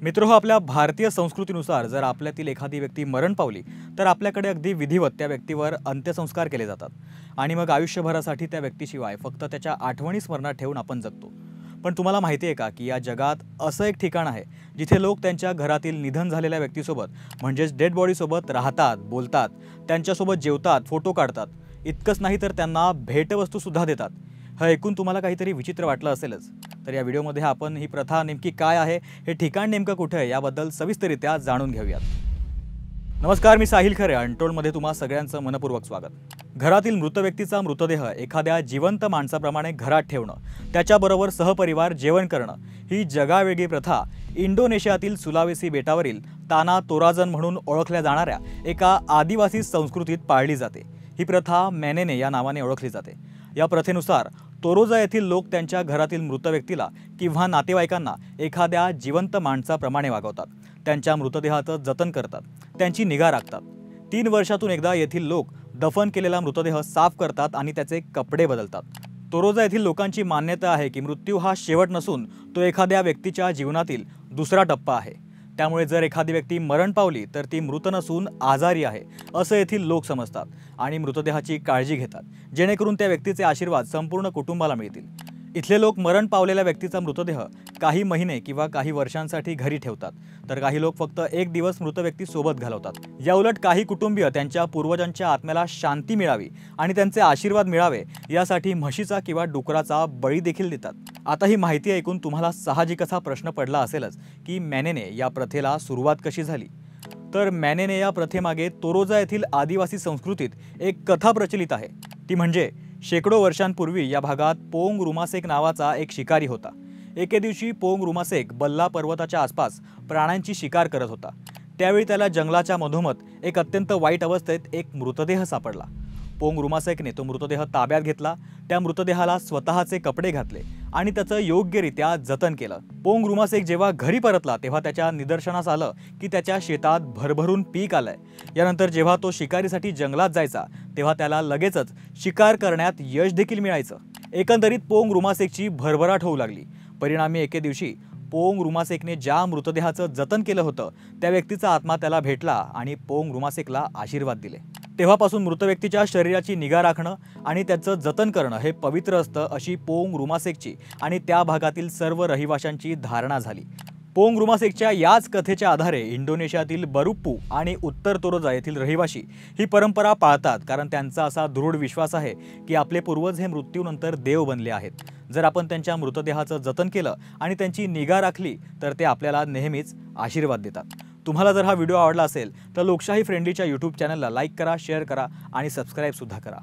मित्रहो, आपल्या भारतीय संस्कृतीनुसार जर आपल्यातील एखादी व्यक्ती मरण पावली तर आपल्याकडे अगदी विधिवत त्या व्यक्तीवर अंत्यसंस्कार केले जातात आणि मग आयुष्यभरासाठी त्या व्यक्तीशिवाय फक्त त्याच्या आठवणी स्मरणात ठेवून आपण जगतो। पण तुम्हाला माहिती आहे का की या जगात असं एक ठिकाण आहे जिथे लोक त्यांच्या घरातील निधन झालेल्या व्यक्तीसोबत म्हणजेच डेड बॉडी सोबत राहतात, बोलतात, त्यांच्यासोबत जेवतात, फोटो काढतात। इतकंच नाही तर त्यांना भेटवस्तू सुद्धा देतात। हे ऐकून तुम्हाला काहीतरी विचित्र वाटलं असेलच। तर या व्हिडिओमध्ये आपण ही प्रथा नेमकी काय आहे, हे ठिकाण नेमकं कुठे आहे याबद्दल सविस्तररित्या जाणून घेऊयात। नमस्कार, मी साहिल खरे अनटोल्डमध्ये तुम्हा सगळ्यांचं मनपूर्वक स्वागत। घरातील मृत व्यक्तीचा मृतदेह एखाद्या जिवंत माणसाप्रमाणे घरात ठेवणं, त्याच्याबरोबर सहपरिवार जेवण करणं ही जगावेगळी प्रथा इंडोनेशियातील सुलावेसी बेटावरील ताना तोराजन म्हणून ओळखल्या जाणाऱ्या एका आदिवासी संस्कृतीत पाळली जाते। ही प्रथा मेनेने या नावाने ओळखली जाते। या प्रथेनुसार तोरोजा येथील लोक त्यांच्या घरातील मृत व्यक्तीला किंवा नातेवाईकांना एखाद्या जिवंत माणसाप्रमाणे वागवतात, त्यांच्या मृतदेहाचं जतन करतात, त्यांची निगा राखतात। 3 वर्षातून एकदा येथील लोक दफन केलेला मृतदेह साफ करतात आणि त्याचे कपडे बदलतात। तोरोजा येथील लोकांची मान्यता आहे की मृत्यू हा शेवट नसून तो एखाद्या व्यक्तीच्या जीवनातील दुसरा टप्पा आहे। त्यामुळे जर एखादी व्यक्ती मरण पावली तर ती मृत नसून आजारी आहे असं येथील लोक समजतात आणि मृतदेहाची काळजी घेतात, जेणेकरून त्या व्यक्तीचे आशीर्वाद संपूर्ण कुटुंबाला मिळतील। इथले लोक मरण पावलेल्या व्यक्तीचा मृतदेह काही महिने किंवा काही वर्षांसाठी घरी ठेवतात, तर काही लोक फक्त 1 दिवस मृत व्यक्ती सोबत घालवतात। याउलट काही कुटुंबीय त्यांच्या पूर्वजांच्या आत्म्याला शांती मिळावी आणि त्यांचे आशीर्वाद मिळावे यासाठी म्हशीचा किंवा डुकराचा बळी देखील देतात। आता ही माहिती ऐकून तुम्हाला साहजिकच हा प्रश्न पडला असेलच की मेनेने या प्रथेला सुरुवात कशी झाली। तर मेनेने या प्रथेमागे तोरोजा येथील आदिवासी संस्कृतीत एक कथा प्रचलित आहे। ती म्हणजे शेकडो वर्षांपूर्वी या भागात पोंग रुमासेक नावाचा एक शिकारी होता। एके दिवशी पोंग रुमासेक बल्ला पर्वताच्या आसपास प्राण्यांची शिकार करत होता। त्यावेळी त्याला जंगलाच्या मधोमध एक अत्यंत वाईट अवस्थेत एक मृतदेह सापडला। पोंग रुमासेकने तो मृतदेह ताब्यात घेतला, त्या मृतदेहाला स्वतःचे कपडे घातले आणि त्याचं योग्यरित्या जतन केलं। पोंग रुमासेक जेव्हा घरी परतला तेव्हा त्याच्या निदर्शनास आलं की त्याच्या शेतात भरभरून पीक आलंय। यानंतर जेव्हा तो शिकारीसाठी जंगलात जायचा तेव्हा त्याला लगेचच शिकार करण्यात यश देखील मिळायचं। एकंदरीत पोंग रुमासेकची भरभराट होऊ लागली। परिणामी एके दिवशी पोंग रुमासेकने ज्या मृतदेहाचं जतन केलं होतं त्या व्यक्तीचा आत्मा त्याला भेटला आणि पोंग रुमासेकला आशीर्वाद दिले। तेव्हापासून मृत व्यक्तीच्या शरीराची निगा राखणं आणि त्याचं जतन करणं हे पवित्र असतं अशी पोंग रुमासेकची आणि त्या भागातील सर्व रहिवाशांची धारणा झाली। पोंग रुमासेकच्या याच कथेच्या आधारे इंडोनेशियातील बरुप्पू आणि उत्तर तोरोजा येथील रहिवासी ही परंपरा पाळतात, कारण त्यांचा असा दृढ विश्वास आहे की आपले पूर्वज हे मृत्यूनंतर देव बनले आहेत। जर आपण त्यांच्या मृतदेहाचं जतन केलं आणि त्यांची निगा राखली तर ते आपल्याला नेहमीच आशीर्वाद देतात। तुम्हाला जर हा व्हिडिओ आवडला असेल तर लोकशाही फ्रेंडलीच्या YouTube चॅनलला लाईक करा, शेअर करा आणि सबस्क्राईब सुद्धा करा।